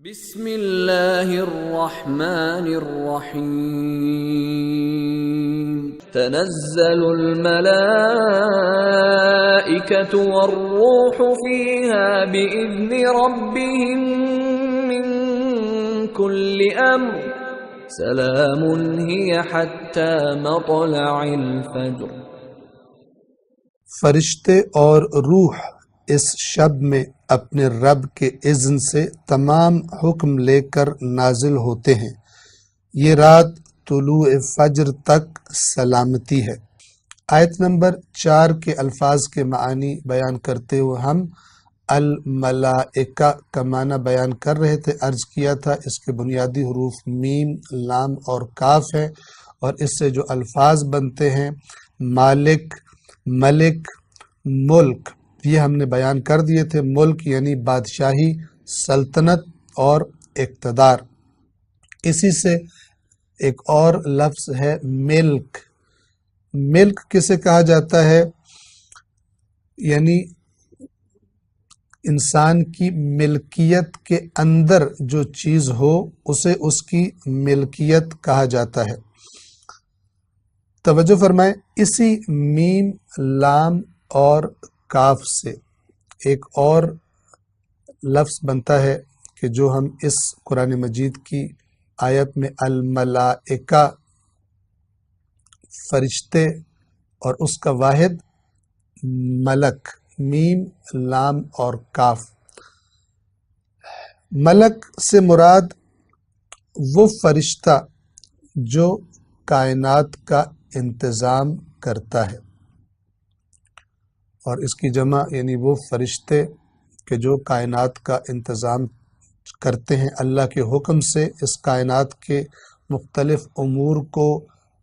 بسم اللہ الرحمن الرحیم تنزل الملائکۃ والروح فیہا بإذن ربہم من کل امر سلام ہی حتی مطلع الفجر۔ فرشتے اور روح اس شب میں اپنے رب کے اذن سے تمام حکم لے کر نازل ہوتے ہیں۔ یہ رات طلوع فجر تک سلامتی ہے۔ آیت نمبر 4 کے الفاظ کے معنی بیان کرتے ہوئے ہم الملائکہ کا معنی بیان کر رہے تھے۔ عرض کیا تھا اس کے بنیادی حروف میم، لام اور کاف ہے، اور اس سے جو الفاظ بنتے ہیں مالک، ملک، ملک، یہ ہم نے بیان کر دیے تھے۔ ملک یعنی بادشاہی، سلطنت اور اقتدار۔ اسی سے ایک اور لفظ ہے ملک۔ ملک کسے کہا جاتا ہے؟ یعنی انسان کی ملکیت کے اندر جو چیز ہو اسے اس کی ملکیت کہا جاتا ہے۔ توجہ فرمائیں، اسی میم، لام اور کاف سے ایک اور لفظ بنتا ہے کہ جو ہم اس قرآن مجید کی آیت میں الملائکہ، فرشتے، اور اس کا واحد ملک، میم، لام اور کاف۔ ملک سے مراد وہ فرشتہ جو کائنات کا انتظام کرتا ہے، اور اس کی جمع یعنی وہ فرشتے کہ جو کائنات کا انتظام کرتے ہیں، اللہ کے حکم سے اس کائنات کے مختلف امور کو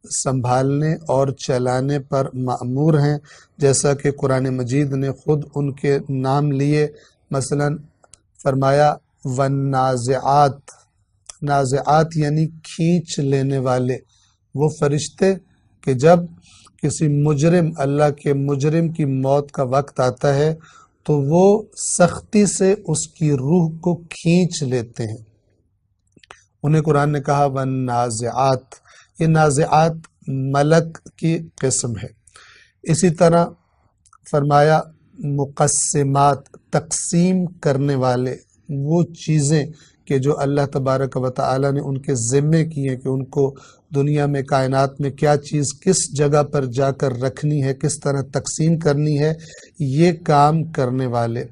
سنبھالنے اور چلانے پر مأمور ہیں، جیسا کہ قرآن مجید نے خود ان کے نام لیے۔ مثلا فرمایا والنازعات، نازعات یعنی کھینچ لینے والے، وہ فرشتے کہ جب کسی مجرم، اللہ کے مجرم کی موت کا وقت آتا ہے تو وہ سختی سے اس کی روح کو کھینچ لیتے ہیں، انہیں قرآن نے کہا والنازعات۔ یہ نازعات ملک کی قسم ہے۔ اسی طرح فرمایا مقسمات، تقسیم کرنے والے، وہ چیزیں کہ جو اللہ تبارک و تعالی نے ان کے ذمے کی ہیں کہ ان کو دنیا میں، کائنات میں کیا چیز کس جگہ پر جا کر رکھنی ہے، کس طرح تقسیم کرنی ہے، یہ کام کرنے والے۔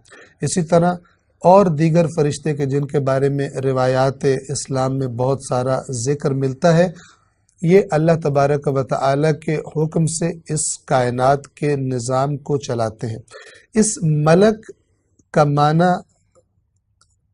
اسی طرح اور دیگر فرشتے کہ جن کے بارے میں روایات اسلام میں بہت سارا ذکر ملتا ہے، یہ اللہ تبارک و تعالی کے حکم سے اس کائنات کے نظام کو چلاتے ہیں۔ اس ملک کا معنی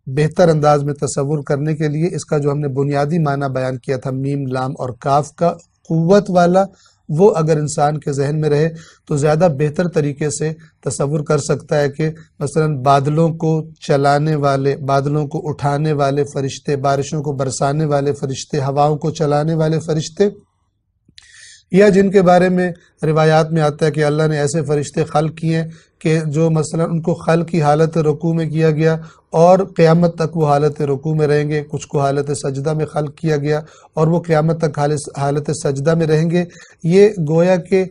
بہتر انداز میں تصور کرنے کے لیے اس کا جو ہم نے بنیادی معنی بیان کیا تھا میم، لام اور کاف کا، قوت والا، وہ اگر انسان کے ذہن میں رہے تو زیادہ بہتر طریقے سے تصور کر سکتا ہے کہ مثلا بادلوں کو چلانے والے، بادلوں کو اٹھانے والے فرشتے، بارشوں کو برسانے والے فرشتے، ہواؤں کو چلانے والے فرشتے، یا جن کے بارے میں روایات میں آتا ہے کہ اللہ نے ایسے فرشتے خلق کیے کہ جو مثلا ان کو خلق کی حالت رکوع میں کیا گیا اور قیامت تک وہ حالت رکوع میں رہیں گے، کچھ کو حالت سجدہ میں خلق کیا گیا اور وہ قیامت تک حالت سجدہ میں رہیں گے۔ یہ گویا کہ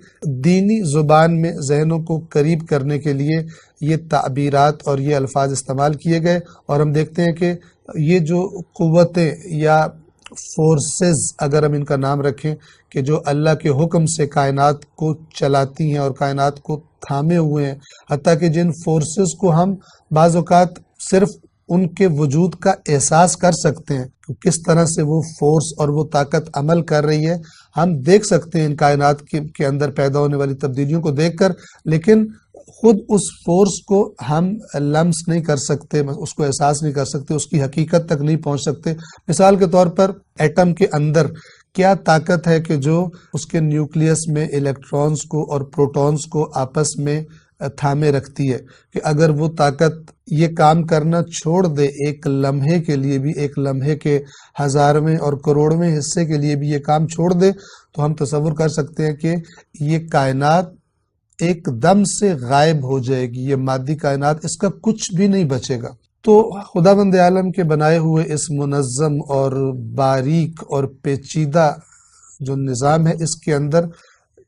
دینی زبان میں ذہنوں کو قریب کرنے کے لیے یہ تعبیرات اور یہ الفاظ استعمال کیے گئے، اور ہم دیکھتے ہیں کہ یہ جو قوتیں یا فورسز، اگر ہم ان کا نام رکھیں، کہ جو اللہ کے حکم سے کائنات کو چلاتی ہیں اور کائنات کو تھامے ہوئے ہیں، حتیٰ کہ جن فورسز کو ہم بعض اوقات صرف ان کے وجود کا احساس کر سکتے ہیں کہ کس طرح سے وہ فورس اور وہ طاقت عمل کر رہی ہے، ہم دیکھ سکتے ہیں ان کائنات کے اندر پیدا ہونے والی تبدیلیوں کو دیکھ کر، لیکن خود اس فورس کو ہم لمس نہیں کر سکتے، اس کو احساس نہیں کر سکتے، اس کی حقیقت تک نہیں پہنچ سکتے۔ مثال کے طور پر ایٹم کے اندر کیا طاقت ہے کہ جو اس کے نیوکلیس میں الیکٹرونز کو اور پروٹونز کو آپس میں تھامے رکھتی ہے، کہ اگر وہ طاقت یہ کام کرنا چھوڑ دے ایک لمحے کے لیے بھی، ایک لمحے کے ہزارویں اور کروڑویں حصے کے لیے بھی یہ کام چھوڑ دے، تو ہم تصور کر سکتے ہیں کہ یہ کائنات ایک دم سے غائب ہو جائے گی، یہ مادی کائنات، اس کا کچھ بھی نہیں بچے گا۔ تو خداوند عالم کے بنائے ہوئے اس منظم اور باریک اور پیچیدہ جو نظام ہے، اس کے اندر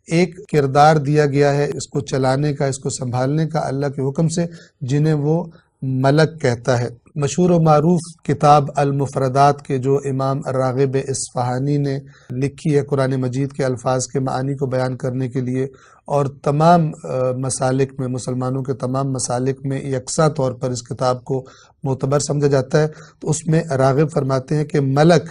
ایک کردار دیا گیا ہے اس کو چلانے کا، اس کو سنبھالنے کا اللہ کے حکم سے، جنہیں وہ ملک کہتا ہے۔ مشہور و معروف کتاب المفردات کے جو امام راغب اصفہانی نے لکھی ہے قرآن مجید کے الفاظ کے معانی کو بیان کرنے کے لیے، اور تمام مسالک میں، مسلمانوں کے تمام مسالک میں یکساں طور پر اس کتاب کو معتبر سمجھا جاتا ہے، تو اس میں راغب فرماتے ہیں کہ ملک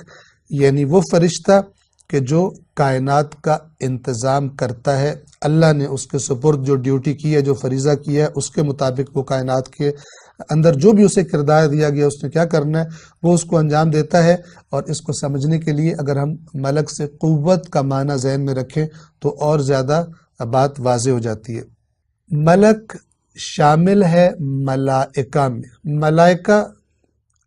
یعنی وہ فرشتہ کہ جو کائنات کا انتظام کرتا ہے، اللہ نے اس کے سپرد جو ڈیوٹی کی ہے، جو فریضہ کیا ہے، اس کے مطابق وہ کائنات کے اندر جو بھی اسے کردار دیا گیا اس نے کیا کرنا ہے وہ اس کو انجام دیتا ہے۔ اور اس کو سمجھنے کے لیے اگر ہم ملک سے قوت کا معنی ذہن میں رکھیں تو اور زیادہ بات واضح ہو جاتی ہے۔ ملک شامل ہے ملائکہ میں۔ ملائکہ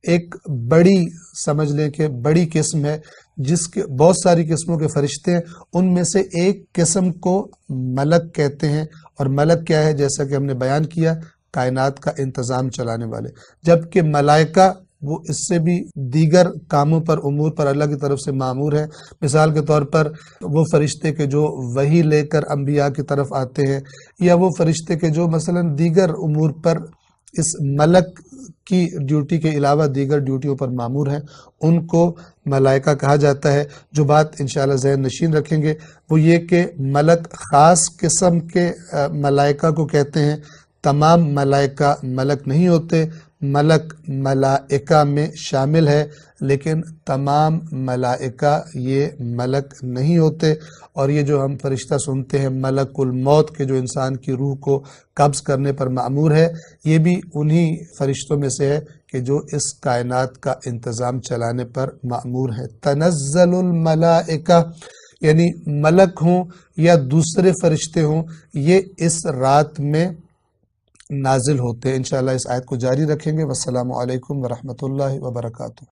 ایک بڑی، سمجھ لیں کہ بڑی قسم ہے، جس کے بہت ساری قسموں کے فرشتے ہیں، ان میں سے ایک قسم کو ملک کہتے ہیں۔ اور ملک کیا ہے؟ جیسا کہ ہم نے بیان کیا، کائنات کا انتظام چلانے والے، جبکہ ملائکہ وہ اس سے بھی دیگر کاموں پر، امور پر اللہ کی طرف سے مامور ہے۔ مثال کے طور پر وہ فرشتے کے جو وحی لے کر انبیاء کی طرف آتے ہیں، یا وہ فرشتے کے جو مثلا دیگر امور پر اس ملک کی ڈیوٹی کے علاوہ دیگر ڈیوٹیوں پر مامور ہیں، ان کو ملائکہ کہا جاتا ہے۔ جو بات انشاءاللہ ذہن نشین رکھیں گے وہ یہ کہ ملک خاص قسم کے ملائکہ کو کہتے ہیں، تمام ملائکہ ملک نہیں ہوتے۔ ملک ملائکہ میں شامل ہے لیکن تمام ملائکہ یہ ملک نہیں ہوتے۔ اور یہ جو ہم فرشتہ سنتے ہیں ملک الموت کے، جو انسان کی روح کو قبض کرنے پر مأمور ہے، یہ بھی انہی فرشتوں میں سے ہے کہ جو اس کائنات کا انتظام چلانے پر مأمور ہے۔ تنزل الملائکہ یعنی ملک ہوں یا دوسرے فرشتے ہوں، یہ اس رات میں نازل ہوتے ہیں۔ انشاءاللہ اس آیت کو جاری رکھیں گے۔ والسلام علیکم ورحمۃ اللہ وبرکاتہ۔